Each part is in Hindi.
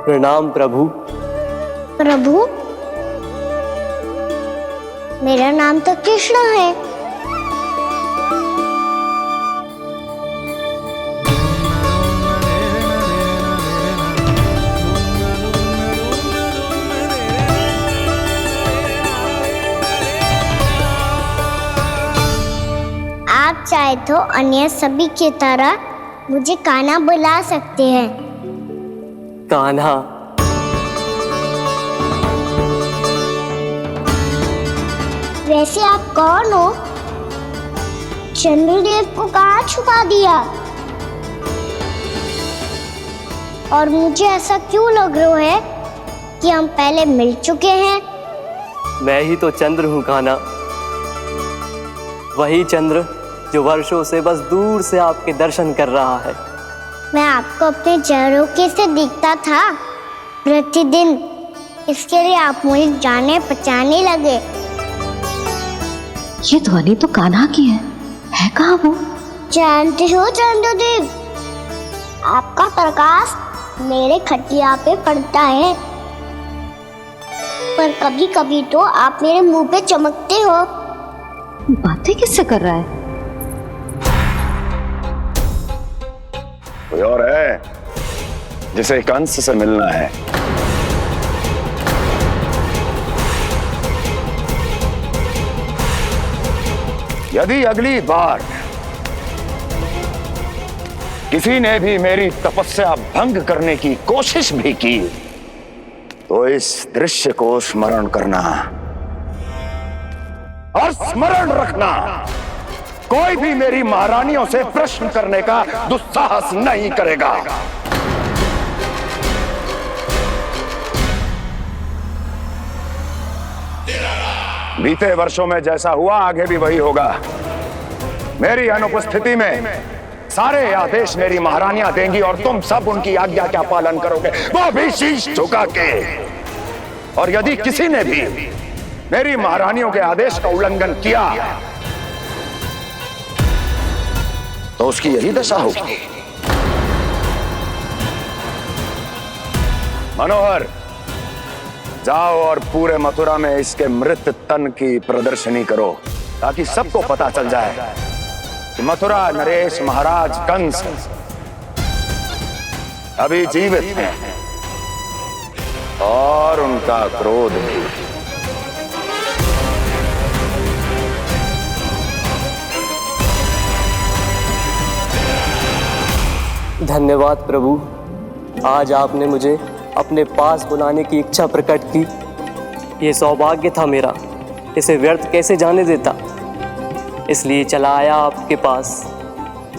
प्रणाम प्रभु। प्रभु, मेरा नाम तो कृष्ण है। आप चाहे तो अन्य सभी की तरह मुझे कान्हा बुला सकते हैं। कान्हा? वैसे आप कौन हो? चंद्रदेव को कहाँ छुपा दिया? और मुझे ऐसा क्यों लग रहा है कि हम पहले मिल चुके हैं? मैं ही तो चंद्र हूँ कान्हा, वही चंद्र जो वर्षों से बस दूर से आपके दर्शन कर रहा है। मैं आपको अपने झरोखे से दिखता था प्रतिदिन, इसके लिए आप मुझे जाने पहचाने लगे। ये ध्वनि तो कान्हा की है कहाँ वो? जानते हो चंद्रदेव, आपका प्रकाश मेरे खटिया पे पड़ता है, पर कभी कभी तो आप मेरे मुंह पे चमकते हो। बातें किससे कर रहा है? कोई और है जिसे कंस से मिलना है? यदि अगली बार किसी ने भी मेरी तपस्या भंग करने की कोशिश भी की तो इस दृश्य को स्मरण करना और स्मरण रखना, कोई भी मेरी महारानियों से प्रश्न करने का दुस्साहस नहीं करेगा। बीते वर्षों में जैसा हुआ आगे भी वही होगा। मेरी अनुपस्थिति में सारे आदेश मेरी महारानियां देंगी और तुम सब उनकी आज्ञा का पालन करोगे, वो भी शीश झुका के। और यदि किसी ने भी मेरी महारानियों के आदेश का उल्लंघन किया तो उसकी यही दशा होगी। मनोहर, जाओ और पूरे मथुरा में इसके मृत तन की प्रदर्शनी करो, ताकि सबको पता चल जाए कि मथुरा नरेश महाराज कंस अभी जीवित हैं और उनका क्रोध भी। धन्यवाद प्रभु, आज आपने मुझे अपने पास बुलाने की इच्छा प्रकट की। ये सौभाग्य था मेरा, इसे व्यर्थ कैसे जाने देता। इसलिए चला आया आपके पास,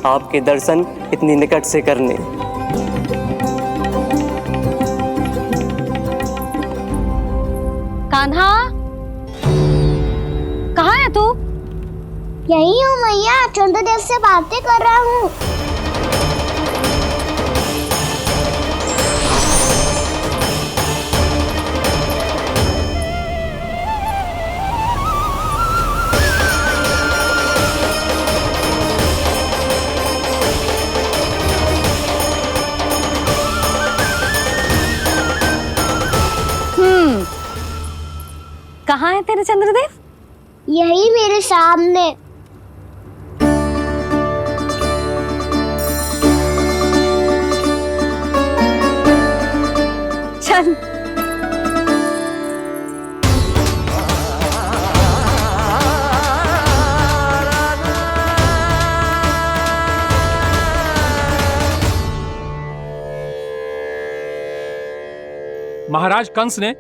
आपके दर्शन इतनी निकट से करने। कान्हा, कहाँ है तू? यही हूँ मैया, चंद्रदेव से बातें कर रहा हूँ। कहाँ है तेरे चंद्रदेव? यही मेरे सामने। चल। महाराज कंस ने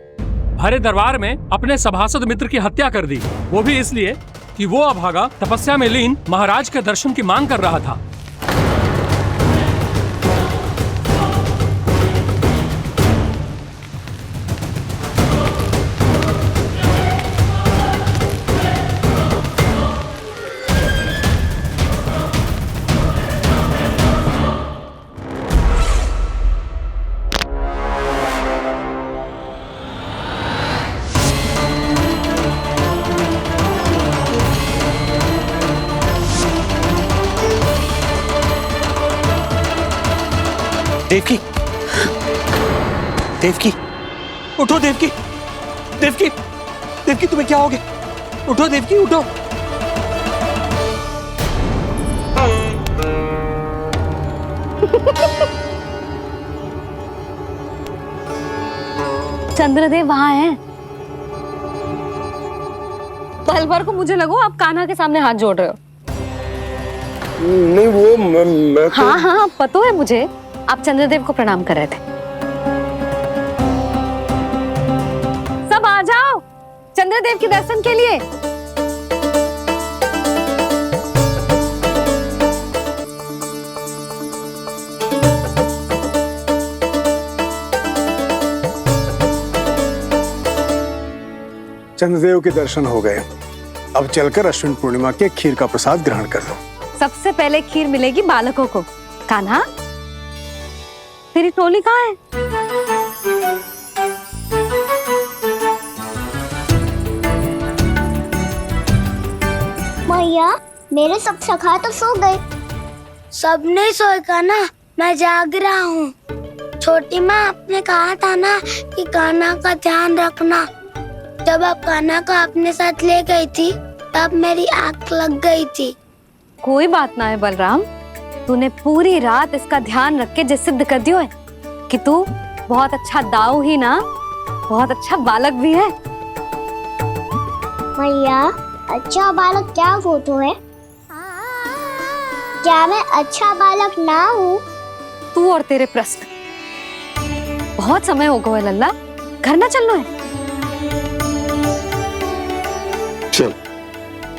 भरे दरबार में अपने सभासद मित्र की हत्या कर दी, वो भी इसलिए कि वो अभागा तपस्या में लीन महाराज के दर्शन की मांग कर रहा था। देवकी, देवकी, उठो देवकी, देवकी, देवकी तुम्हें क्या हो गया? उठो देवकी, उठो। चंद्रदेव वहां हैं। पल भर को मुझे लगो आप कान्हा के सामने हाथ जोड़ रहे हो। नहीं वो मैं तो... हाँ हाँ पता है मुझे, आप चंद्रदेव को प्रणाम कर रहे थे। सब आ जाओ चंद्रदेव के दर्शन के लिए। चंद्रदेव के दर्शन हो गए। अब चलकर अश्विन पूर्णिमा के खीर का प्रसाद ग्रहण कर लो। सबसे पहले खीर मिलेगी बालकों को। कान्हा, तेरी टोली कहाँ है? मैया, मेरे सब सखा तो सो गए। सब नहीं सोए का ना, मैं जाग रहा हूँ। छोटी माँ, आपने कहा था ना कि कान्हा का ध्यान रखना। जब आप कान्हा को अपने साथ ले गई थी तब मेरी आंख लग गई थी। कोई बात ना है बलराम, तूने पूरी रात इसका ध्यान रख के जे सिद्ध कर दियो है कि तू बहुत अच्छा दाऊ ही ना, बहुत अच्छा बालक भी है। मैया, अच्छा बालक क्या फोटो है? क्या मैं अच्छा बालक ना हूँ? तू और तेरे प्रश्न। बहुत समय हो गया लल्ला, घर ना चलना है? चल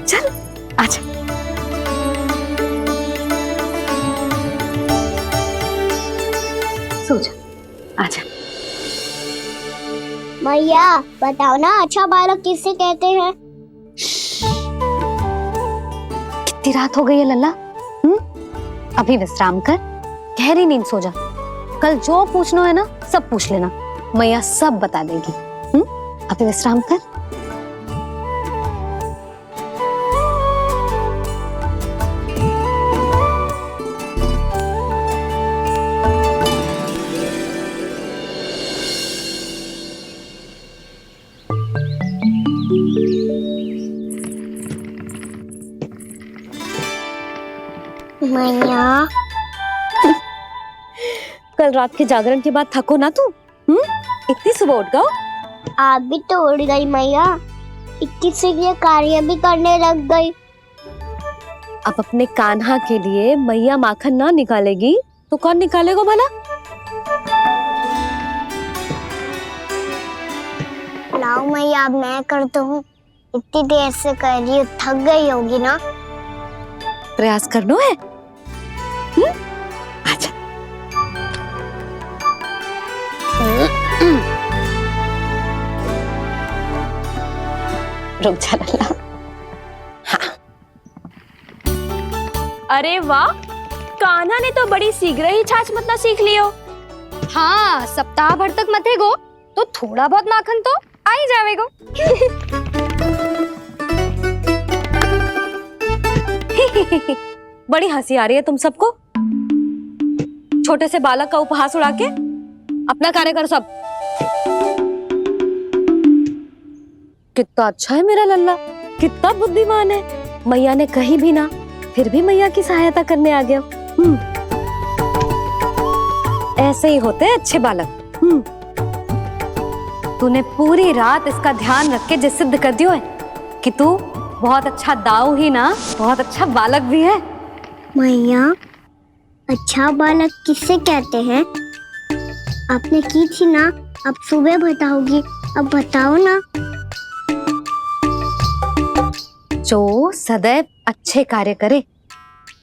चल आजा। सो जा, आजा। मैया, बताओ ना अच्छा बालक किसे कहते हैं? कितनी रात हो गई है लल्ला? अभी विश्राम कर, गहरी नींद सो जा। कल जो पूछना है ना सब पूछ लेना, मैया सब बता देगी। अभी विश्राम कर। मैया, कल रात के जागरण के बाद थको ना तू? इतनी सुबह उठ गओ? आप भी तो उड़ गई मैया। इतनी से ये कार्य भी करने लग गई। अब अपने कान्हा के लिए मैया माखन ना निकालेगी तो कौन निकालेगा भला? लाओ मैया, अब मैं करता हूँ। इतनी देर से कर रही हूँ, थक गई होगी ना। प्रयास करना है। आजा। रुक जा लल्ला। हाँ। अरे वाह, कान्हा ने तो बड़ी शीघ्र ही छाछ मतना सीख लियो। हाँ, सप्ताह भर तक मतेगो तो थोड़ा बहुत माखन तो आ ही जावेगो। बड़ी हंसी आ रही है तुम सबको। छोटे से बालक का उपहास उड़ा के अपना कार्य करो सब। कितना अच्छा है मेरा लल्ला, कितना बुद्धिमान है। मैया ने कही भी ना, फिर भी मैया की सहायता करने आ गया। ऐसे ही होते हैं अच्छे बालक। तूने पूरी रात इसका ध्यान रख के जे सिद्ध कर दियो है कि तू बहुत अच्छा दाऊ ही ना, बहुत अच्छा बालक भी है। मैया, अच्छा बालक किसे कहते हैं? आपने की थी ना, अब सुबह बताओगी। अब बताओ ना। जो सदैव अच्छे कार्य करे,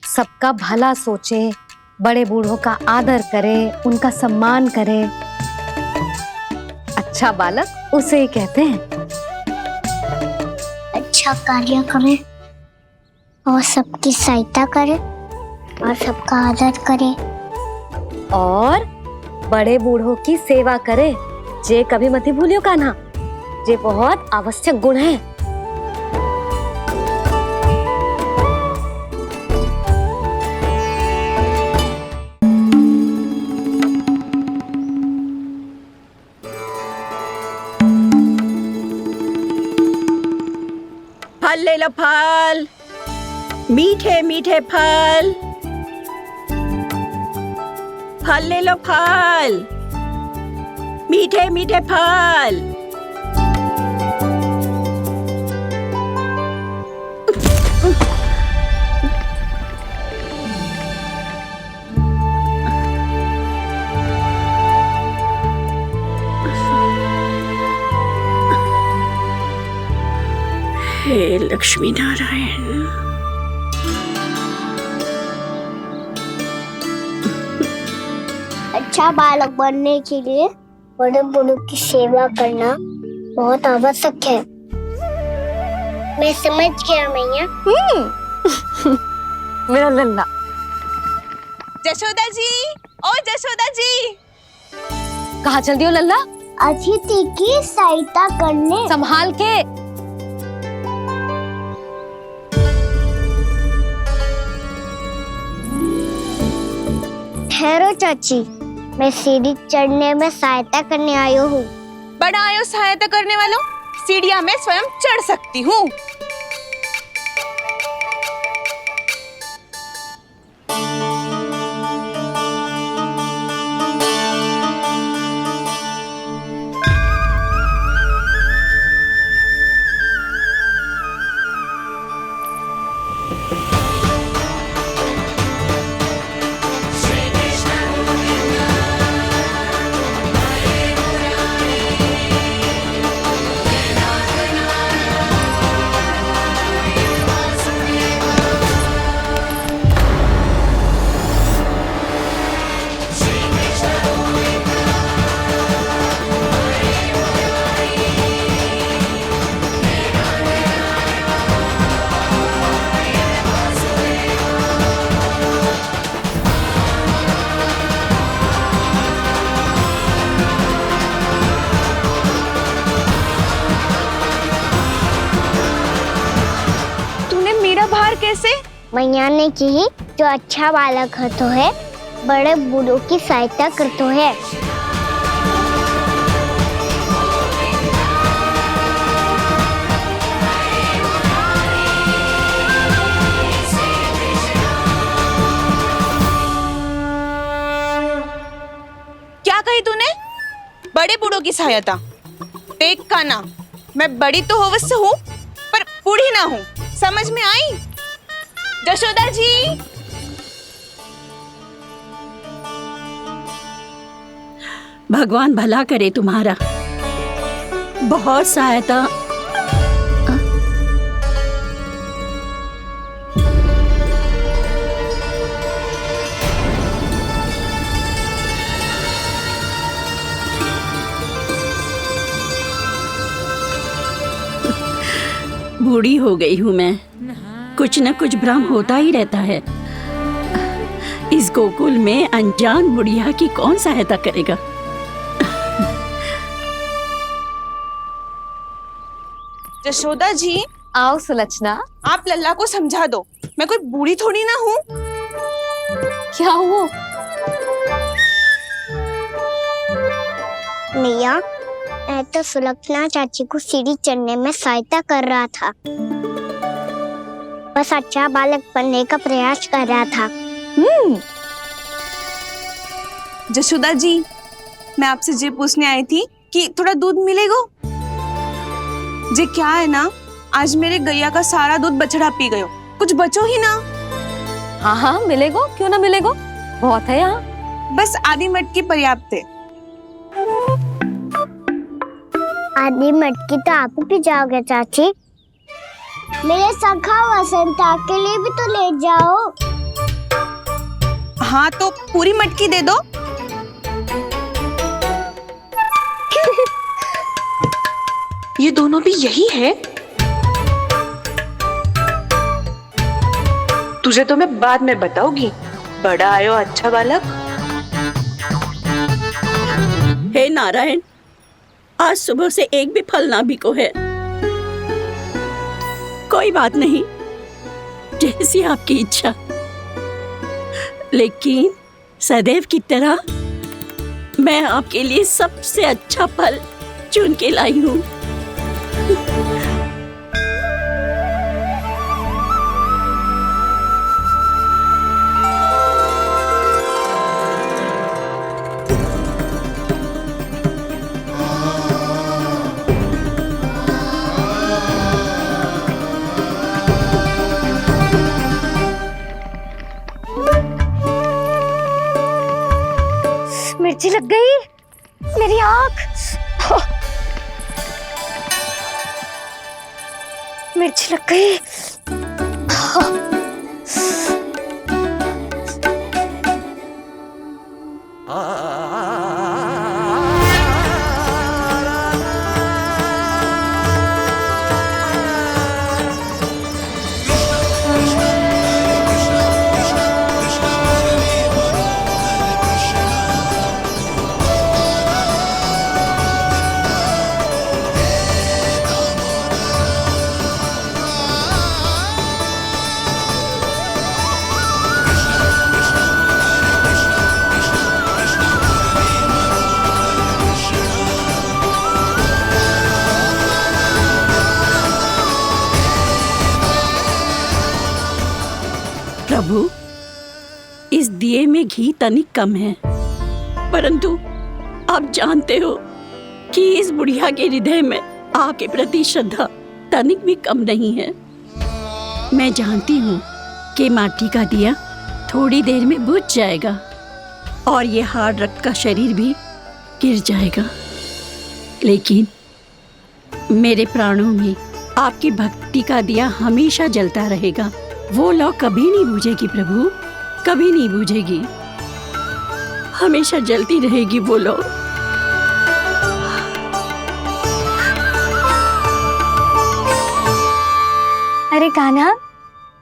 सबका भला सोचे, बड़े बूढ़ों का आदर करे, उनका सम्मान करे, अच्छा बालक उसे ही कहते हैं। अच्छा कार्य करे और सबकी सहायता करे और सबका आदर करे और बड़े बूढ़ों की सेवा करे। जे कभी मत भूलियो कान्हा, जे बहुत आवश्यक गुण है। लो फल, मीठे मीठे फल। फल ले लो फल, मीठे मीठे फल। हे लक्ष्मी नारायण। अच्छा बालक बनने के लिए बड़े बूढ़ों की सेवा करना बहुत आवश्यक है। मैं समझ गया मैया। मेरा लल्ला। जशोदा जी, ओ जशोदा जी, कहाँ चल रही हो लल्ला? अतिथि की सहायता करने। संभाल के। ठहरो चाची, मैं सीढ़ी चढ़ने में सहायता करने आई हूँ। बड़ा आयो सहायता करने वालों, सीढ़ियाँ मैं स्वयं चढ़ सकती हूँ। कैसे? मैया ने कही जो अच्छा बालक होतो है बड़े बूढ़ों की सहायता करतो है। क्या कही तूने? बड़े बूढ़ों की सहायता? देख काना, मैं बड़ी तो अवश्य हूँ पर बूढ़ी ना हूँ, समझ में आई? जशोदा जी, भगवान भला करे तुम्हारा। बहुत सहायता। बूढ़ी हो गई हूँ मैं, कुछ न कुछ भ्रम होता ही रहता है। इस गोकुल में अनजान बुढ़िया की कौन सहायता करेगा? जशोदा जी, आओ सुलक्षणा। आप लल्ला को समझा दो, मैं कोई बूढ़ी थोड़ी ना हूँ। क्या हुआ? मैया, मैं तो सुलक्षणा चाची को सीढ़ी चढ़ने में सहायता कर रहा था, बस अच्छा बालक बनने का प्रयास कर रहा था। जशोदा जी, मैं आपसे ये पूछने आई थी कि थोड़ा दूध मिलेगा? जे क्या है ना, आज मेरे गैया का सारा दूध बछड़ा पी गयो, कुछ बचो ही ना। हाँ हाँ मिलेगो, क्यों ना मिलेगो, बहुत है यहाँ। बस आधी मटकी पर्याप्त है। आधी मटकी तो आप ही पी जाओगे चाची। मेरे सखा वसंता के लिए भी तो ले जाओ। हाँ तो पूरी मटकी दे दो। ये दोनों भी यही है? तुझे तो मैं बाद में बताऊंगी। बड़ा आयो अच्छा बालक। हे नारायण, आज सुबह से एक भी फल ना बिको है। कोई बात नहीं, जैसी आपकी इच्छा, लेकिन सदैव की तरह मैं आपके लिए सबसे अच्छा फल चुन के लाई हूँ। मिर्ची लग गई मेरी आँख। मिर्ची लग गई। प्रभु, इस दिए में घी तनिक कम है, परंतु आप जानते हो कि इस बुढ़िया के हृदय में आपके प्रति श्रद्धा तनिक भी कम नहीं है। मैं जानती हूँ कि माटी का दिया थोड़ी देर में बुझ जाएगा और ये हार्ड रक्त का शरीर भी गिर जाएगा, लेकिन मेरे प्राणों में आपकी भक्ति का दिया हमेशा जलता रहेगा। वो लौ कभी नहीं बुझेगी प्रभु, कभी नहीं बुझेगी, हमेशा जलती रहेगी वो लौ। अरे कान्हा,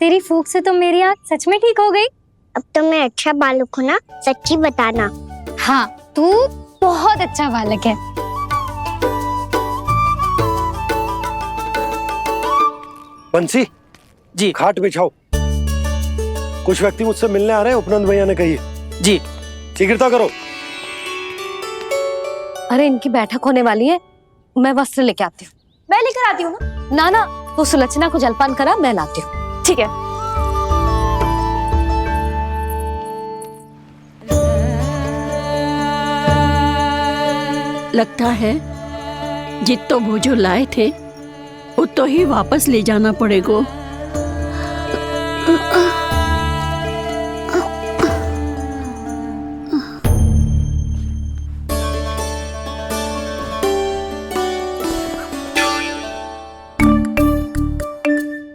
तेरी फूंक से तो मेरी आँख सच में ठीक हो गई। अब तो मैं अच्छा बालक हूँ ना, सच्ची बताना। हाँ, तू बहुत अच्छा बालक है। बंसी जी, खाट बिछाओ। कुछ व्यक्ति मुझसे मिलने आ रहे हैं, उपनंद भैया ने कही है। जी, शीघ्रता करो। अरे इनकी बैठक होने वाली है, मैं वस्त्र लेके आती हूँ। मैं लेकर आती हूँ ना। ना ना, तो सुलक्षणा को जलपान करा, मैं लाती हूँ। ठीक है। लगता है जितो वो जो लाए थे उतो ही वापस ले जाना पड़ेगा।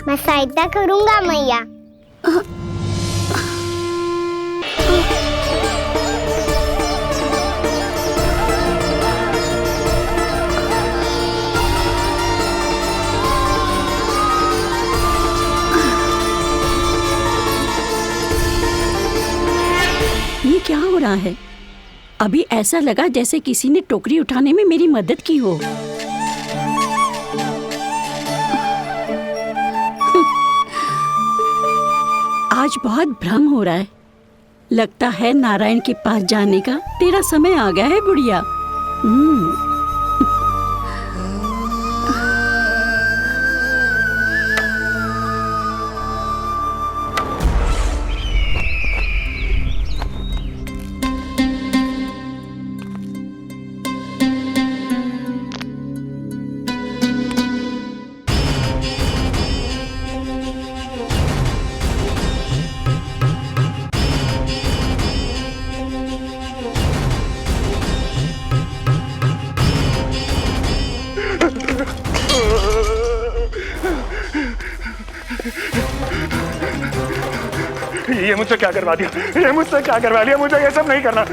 मैं सहायता करूंगा मैया। ये क्या हो रहा है? अभी ऐसा लगा जैसे किसी ने टोकरी उठाने में मेरी मदद की हो। आज बहुत भ्रम हो रहा है। लगता है नारायण के पास जाने का तेरा समय आ गया है बुढ़िया। ये मुझसे क्या करवा दिया, ये मुझसे क्या करवा लिया, मुझे ये सब नहीं करना।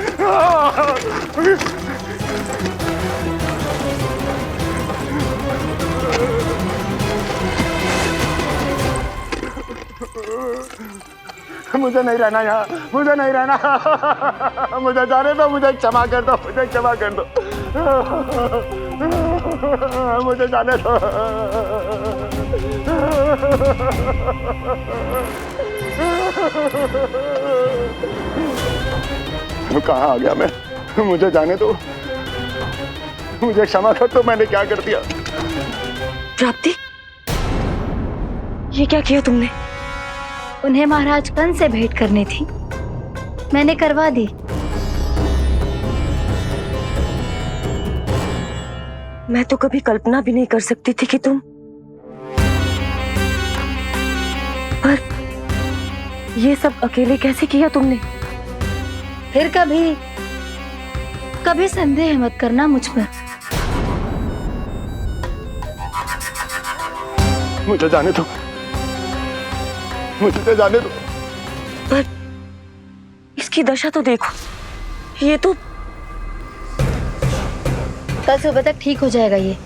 मुझे नहीं रहना यहाँ, मुझे नहीं रहना, मुझे जाने दो, मुझे क्षमा कर दो, मुझे क्षमा कर दो, मुझे जाने दो। कहाँ आ गया मैं? मुझे जाने दो, मुझे क्षमा कर दो, मैंने क्या कर दिया? प्राप्ति, ये क्या किया तुमने? उन्हें महाराज कंस से भेंट करनी थी, मैंने करवा दी। मैं तो कभी कल्पना भी नहीं कर सकती थी कि तुम, पर ये सब अकेले कैसे किया तुमने? फिर कभी कभी संदेह मत करना मुझ पर। मुझे जाने दो, मुझे जाने दो। इसकी दशा तो देखो, ये तो कल सुबह तक ठीक हो जाएगा ये।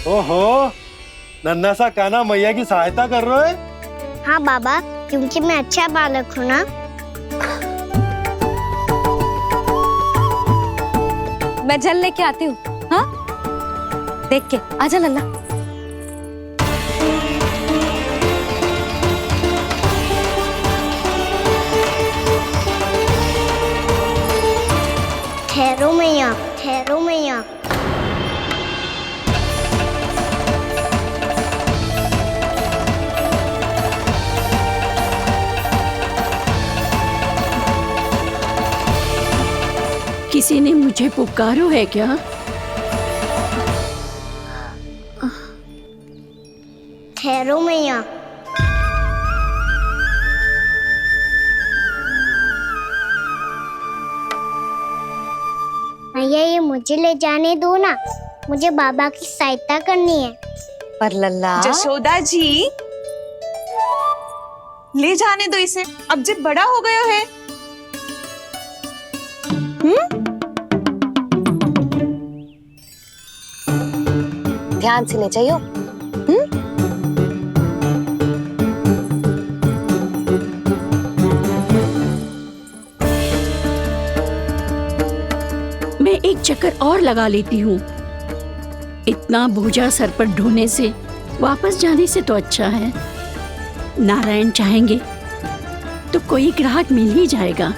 ओहो, नन्हा सा कान्हा मैया की सहायता कर रहे हो? हाँ बाबा, क्योंकि मैं अच्छा बालक हूँ ना। मैं जल लेके आती हूँ। हाँ, देख के आजा लल्ला। ठहरो मैया, ठहरो मैया। किसी ने मुझे पुकारो है क्या? ठहरो मैया। मैया ये मुझे ले जाने दो ना, मुझे बाबा की सहायता करनी है। पर लल्ला, जशोदा जी, ले जाने दो इसे, अब जब बड़ा हो गया है। ध्यान से ले जाइयो। मैं एक चक्कर और लगा लेती हूँ। इतना बोझा सर पर ढोने से वापस जाने से तो अच्छा है। नारायण चाहेंगे तो कोई ग्राहक मिल ही जाएगा।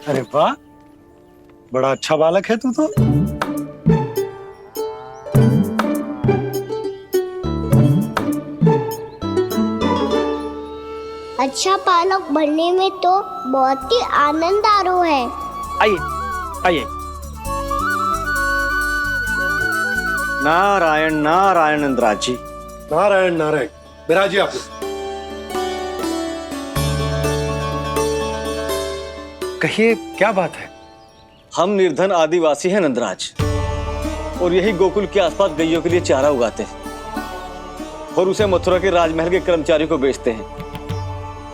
अरे वाह, बड़ा अच्छा बालक है तू तो। अच्छा बालक बनने में तो बहुत ही आनंद आ रहा है। आइए आइए। नारायण नारायण नंदराज जी। नारायण नारायण। बिराजी आप। कहिए क्या बात है? हम निर्धन आदिवासी हैं नंदराज, और यही गोकुल के आसपास गैयों के लिए चारा उगाते हैं और उसे मथुरा के राजमहल के कर्मचारियों को बेचते हैं।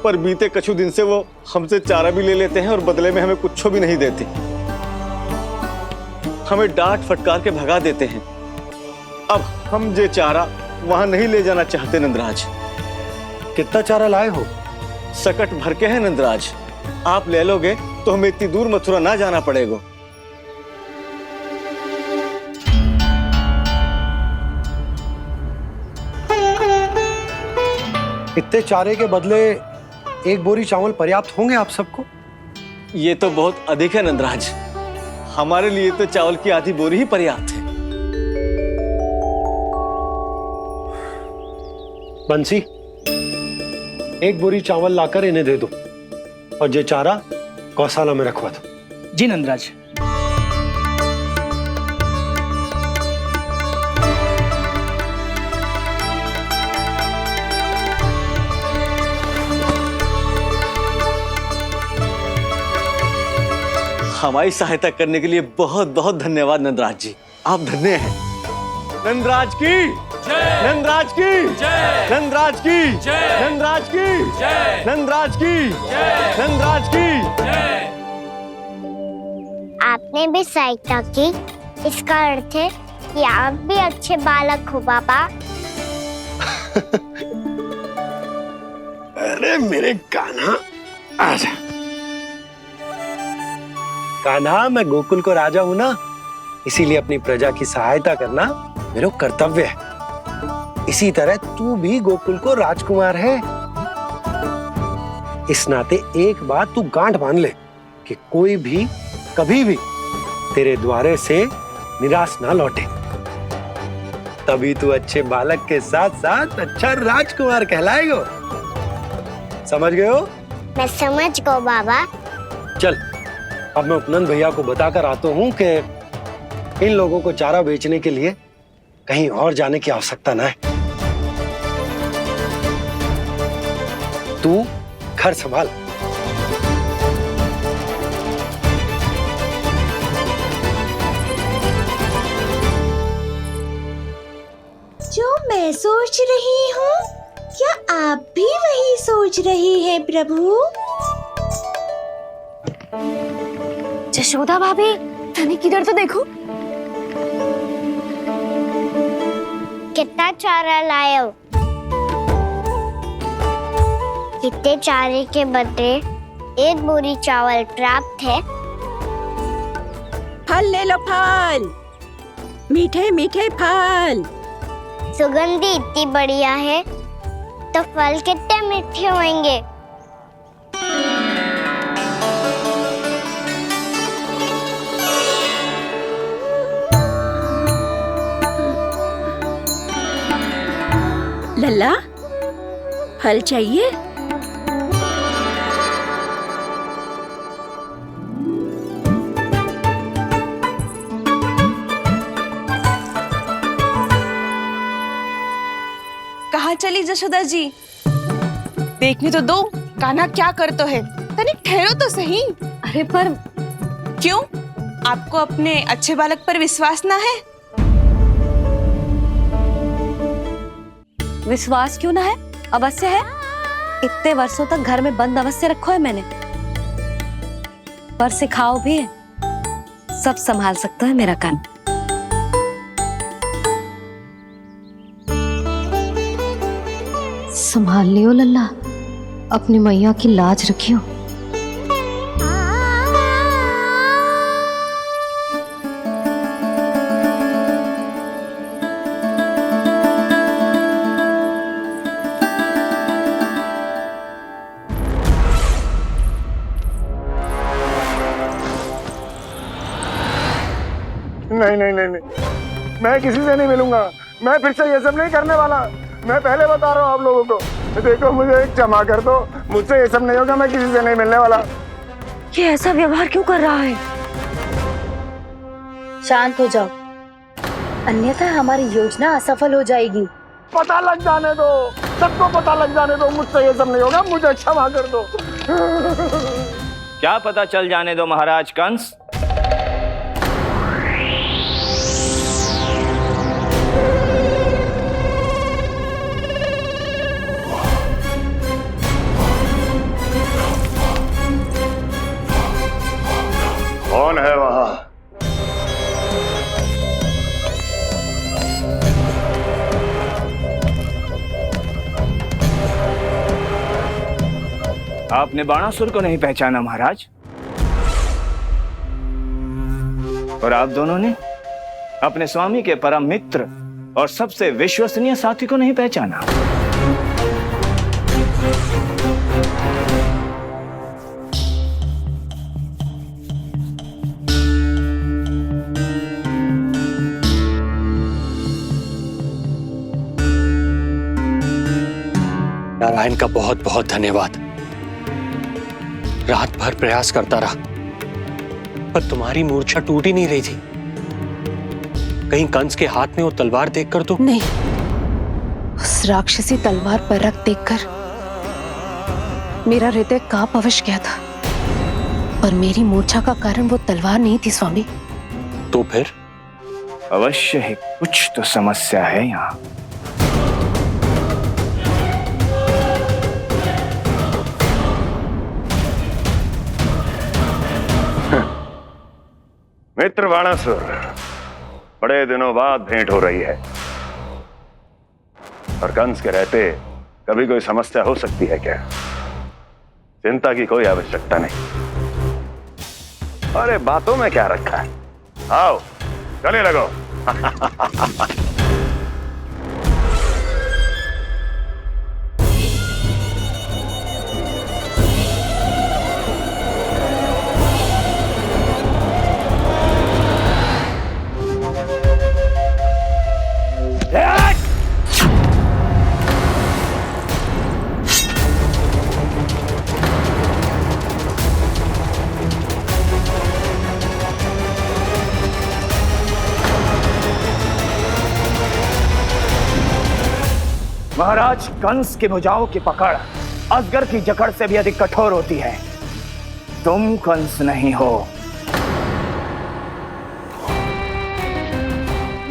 पर बीते कुछ दिन से वो हमसे चारा भी ले लेते हैं और बदले में हमें कुछ भी नहीं देते। हमें डांट फटकार के भगा देते हैं। अब हम ये चारा वहां नहीं ले जाना चाहते नंदराज। कितना चारा लाए हो? सकट भर के है नंदराज। आप ले लोगे तो हमें इतनी दूर मथुरा ना जाना पड़ेगा। इतने चारे के बदले एक बोरी चावल पर्याप्त होंगे आप सबको? ये तो बहुत अधिक है नंदराज। हमारे लिए तो चावल की आधी बोरी ही पर्याप्त है। बंसी, एक बोरी चावल लाकर इन्हें दे दो और ये चारा गौशाला में रखवा दो। जी नंदराज। हमारी सहायता करने के लिए बहुत बहुत धन्यवाद नंदराज जी। आप धन्य हैं। नंदराज की जय, नंदराज की जय, नंदराज की जय, नंदराज की जय, नंदराज की जय, नंदराज की जय। आपने भी सहायता की, इसका अर्थ है कि आप भी अच्छे बालक हो बाबा। अरे मेरे कान्हा, आजा। कान्हा, मैं गोकुल को राजा हूं ना, इसीलिए अपनी प्रजा की सहायता करना मेरा कर्तव्य है। इसी तरह तू भी गोकुल को राजकुमार है। इस नाते एक बात तू गांठ बांध ले कि कोई भी कभी भी तेरे द्वारे से निराश ना लौटे। तभी तू अच्छे बालक के साथ साथ अच्छा राजकुमार कहलाएगा। समझ गए हो? मैं समझ गो बाबा। चल अब मैं उपनंद भैया को बताकर आता हूँ कि इन लोगों को चारा बेचने के लिए कहीं और जाने की आवश्यकता ना है। तू घर संभाल। जो मैं सोच रही हूँ, क्या आप भी वही सोच रही हैं प्रभु? जशोदा भाभी, तनिक किधर तो देखो। कितना चारा लाए हो? कितने चारे के बदले 1 बोरी चावल प्राप्त है। फल ले लो, फल, मीठे मीठे फल। सुगंधी इतनी बढ़िया है तो फल कितने मीठे होंगे। लल्ला, फल चाहिए? कहाँ चली जशोदा जी? देखने तो दो कान्हा क्या करते है। तनिक ठहरो तो सही। अरे पर क्यों? आपको अपने अच्छे बालक पर विश्वास ना है? विश्वास क्यों ना है? अवश्य है। इतने वर्षों तक घर में बंद अवश्य रखो है मैंने, पर सिखाओ भी है। सब संभाल सकता है मेरा कान। संभाल लियो लल्ला, अपनी मैया की लाज रखियो। नहीं नहीं नहीं नहीं, मैं किसी से नहीं मिलूंगा। मैं फिर से ये सब नहीं करने वाला। मैं पहले बता रहा हूँ आप लोगों को। देखो मुझे एक क्षमा कर दो, मुझसे ये सब नहीं होगा। मैं किसी से नहीं मिलने वाला। ये ऐसा व्यवहार क्यों कर रहा है? शांत हो जाओ, अन्यथा हमारी योजना असफल हो जाएगी। पता लग जाने दो, सबको पता लग जाने दो। मुझसे ये सब नहीं होगा, मुझे क्षमा कर दो। क्या पता चल जाने दो महाराज कंस? कौन है वहां? आपने बाणासुर को नहीं पहचाना महाराज, और आप दोनों ने अपने स्वामी के परम मित्र और सबसे विश्वसनीय साथी को नहीं पहचाना। नारायण का बहुत बहुत धन्यवाद। रात भर प्रयास करता रहा, पर तुम्हारी मूर्छा टूट ही नहीं रही थी। कहीं कंस के हाथ में वो तलवार देखकर तो नहीं, उस राक्षसी तलवार पर रख देखकर मेरा हृदय कांप अवश गया था, पर मेरी मूर्छा का कारण वो तलवार नहीं थी स्वामी। तो फिर? अवश्य ही कुछ तो समस्या है यहाँ। मित्र बाणासुर, बड़े दिनों बाद भेंट हो रही है, और कंस के रहते कभी कोई समस्या हो सकती है क्या? चिंता की कोई आवश्यकता नहीं। अरे बातों में क्या रखा है? आओ गले लगो। महाराज, कंस की भुजाओं की पकड़ अजगर की जकड़ से भी अधिक कठोर होती है। तुम कंस नहीं हो।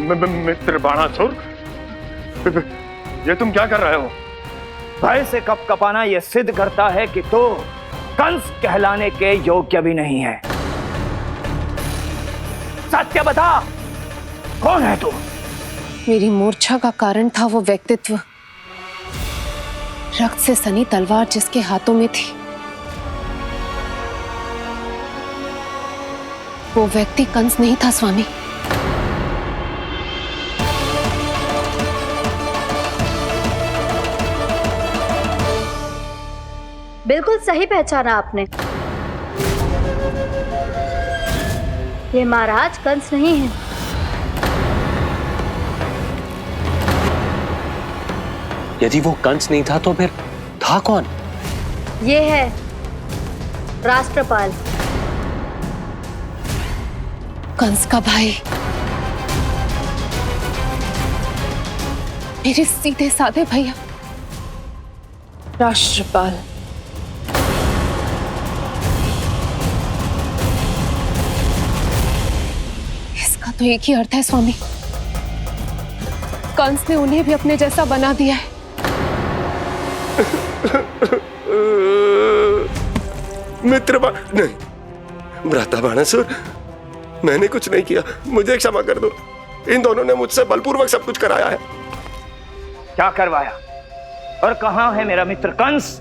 मित्र बाणासुर, ये तुम क्या कर रहे हो? भय से कपकपाना यह सिद्ध करता है कि तू कंस कहलाने के योग्य भी नहीं है। सत्य बता, कौन है तू? मेरी मूर्छा का कारण था वो व्यक्तित्व, रक्त से सनी तलवार जिसके हाथों में थी। वो व्यक्ति कंस नहीं था स्वामी। बिल्कुल सही पहचाना आपने। ये महाराज कंस नहीं है। यदि वो कंस नहीं था तो फिर था कौन? ये है राष्ट्रपाल। कंस का भाई, मेरे सीधे साधे भैया राष्ट्रपाल। इसका तो एक ही अर्थ है स्वामी, कंस ने उन्हें भी अपने जैसा बना दिया है। नहीं, भ्राता बाणासुर, मैंने कुछ नहीं किया, मुझे क्षमा कर दो। इन दोनों ने मुझसे बलपूर्वक सब कुछ कराया है। क्या करवाया और कहां है मेरा मित्र कंस?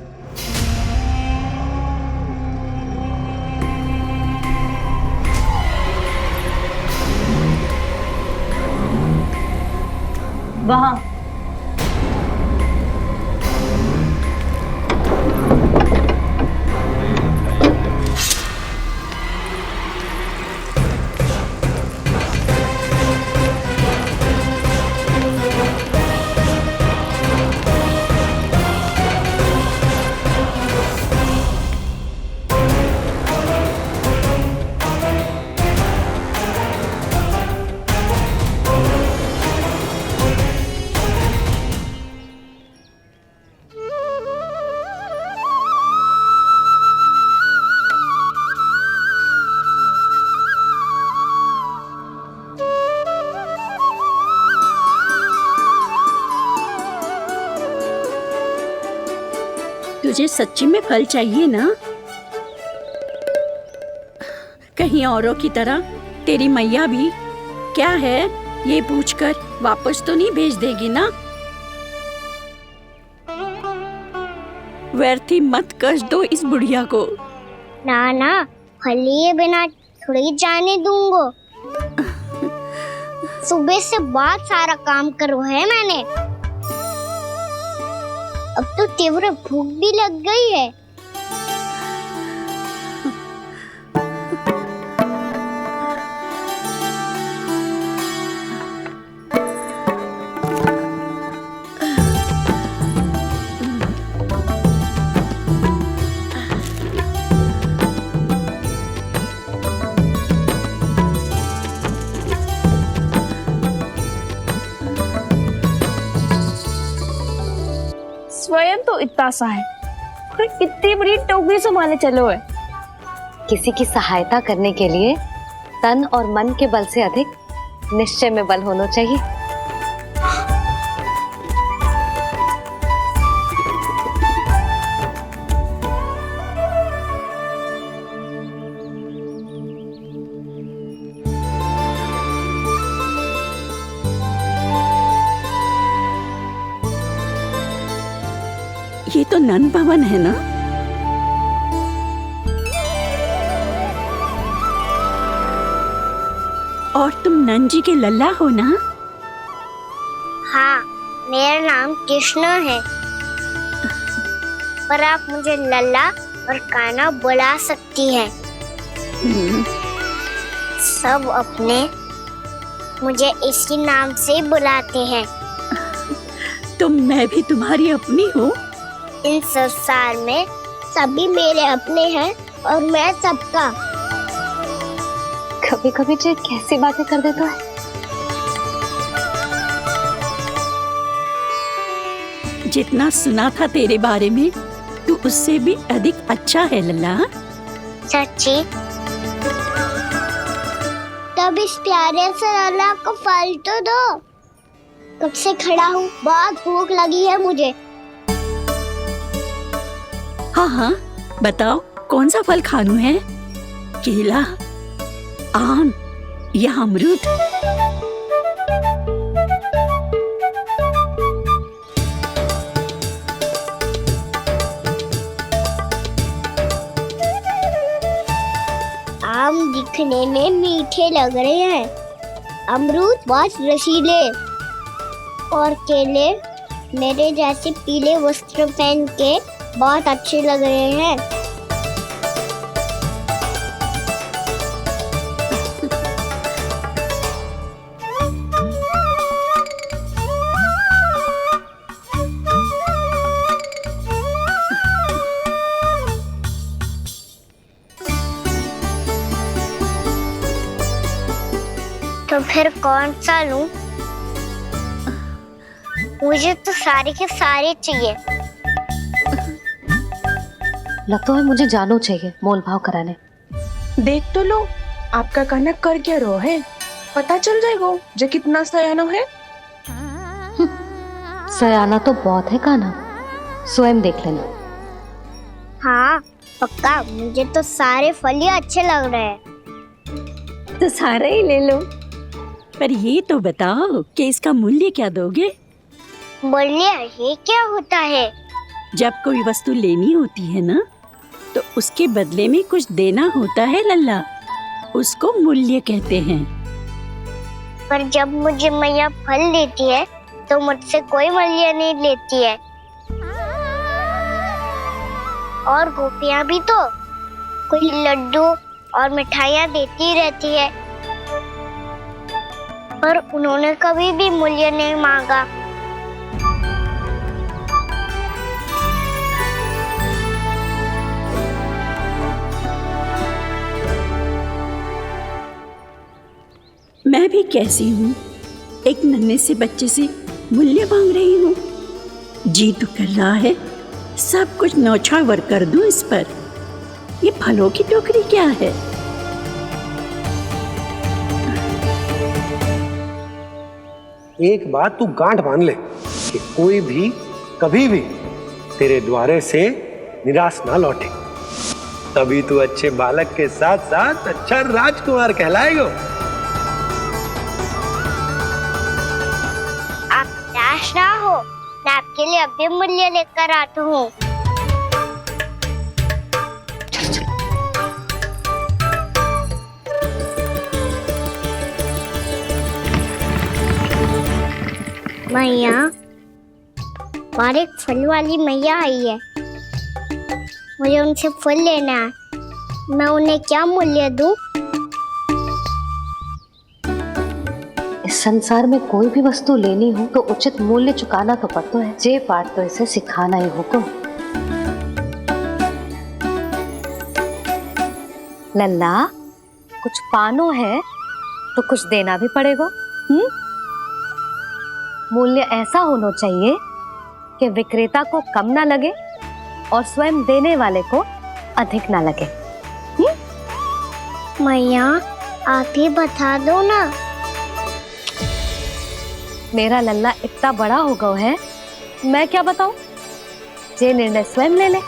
वहां। तुझे सच्ची में फल चाहिए ना? कहीं औरों की तरह तेरी मैया भी क्या है ये पूछकर वापस तो नहीं भेज देगी ना? व्यर्थ ही मत कष्ट दो इस बुढ़िया को। ना ना, फल लिए बिना थोड़ी जाने दूंगा। सुबह से बहुत सारा काम करो है मैंने। अब तो तीव्र भूख भी लग गई है। स्वयं तो इतना सा है, फिर कितनी बड़ी टोकरी संभाले चलो है। किसी की सहायता करने के लिए तन और मन के बल से अधिक निश्चय में बल होना चाहिए। ये तो नंद भवन है ना? और तुम नंद जी के लल्ला हो ना? हाँ, मेरा नाम कृष्ण है, पर आप मुझे लल्ला और कान्हा बुला सकती हैं। सब अपने मुझे इसी नाम से बुलाते हैं। तो मैं भी तुम्हारी अपनी हूँ। इन संसार में सभी मेरे अपने हैं और मैं सबका। कभी कभी जो कैसी बातें कर देता है। जितना सुना था तेरे बारे में तू उससे भी अधिक अच्छा है लल्ला। सच्ची? तब इस प्यारे से लल्ला को फल तो दो। कब से खड़ा हूँ, बहुत भूख लगी है मुझे। हाँ हाँ बताओ कौन सा फल खानू है? केला, आम या अमरूद? आम दिखने में मीठे लग रहे हैं, अमरूद बहुत रसीले और केले मेरे जैसे पीले वस्त्र पहन के बहुत अच्छे लग रहे हैं। तो फिर कौन सा लूं? मुझे तो सारे के सारे चाहिए। लगता है मुझे जानू चाहिए मोल भाव कराने। देख तो लो आपका कहना कर क्या रो है, पता चल जाएगा जो कितना सयानो है। सयाना तो बहुत है कान्हा, स्वयं देख लेना। हाँ पक्का, मुझे तो सारे फल ही अच्छे लग रहे हैं। तो सारा ही ले लो, पर ये तो बताओ कि इसका मूल्य क्या दोगे? मूल्य ये क्या होता है? जब कोई वस्तु लेनी होती है ना तो उसके बदले में कुछ देना होता है लल्ला, उसको मूल्य कहते हैं। पर जब मुझे मैया फल देती है तो मुझसे कोई मूल्य नहीं लेती है। और गोपियां भी तो कोई लड्डू और मिठाइयाँ देती रहती है, पर उन्होंने कभी भी मूल्य नहीं मांगा। मैं भी कैसी हूँ, एक नन्हे से बच्चे से मूल्य मांग रही हूँ। जी तो कर रहा है सब कुछ न्यौछावर कर दूं इस पर। ये फलों की टोकरी क्या है? एक बात तू गांठ बांध ले कि कोई भी कभी भी तेरे द्वारे से निराश ना लौटे, तभी तू अच्छे बालक के साथ साथ अच्छा राजकुमार कहलाएगा। आप निराश ना हो, मैं आपके लिए अभी मूल्य लेकर आता हूँ। मैया, और एक फल वाली मैया आई है, मुझे उनसे फल लेना है। मैं उन्हें क्या मूल्य दूं? इस संसार में कोई भी वस्तु लेनी हो तो उचित मूल्य चुकाना तो पड़ता है। जे पाठ तो इसे सिखाना ही होगा। लल्ला, कुछ पानो है तो कुछ देना भी पड़ेगा। मूल्य ऐसा होना चाहिए कि विक्रेता को कम ना लगे और स्वयं देने वाले को अधिक ना लगे। मैया, आप ही बता दो ना। मेरा लल्ला इतना बड़ा हो गया है, मैं क्या बताऊं? जे निर्णय स्वयं ले ले।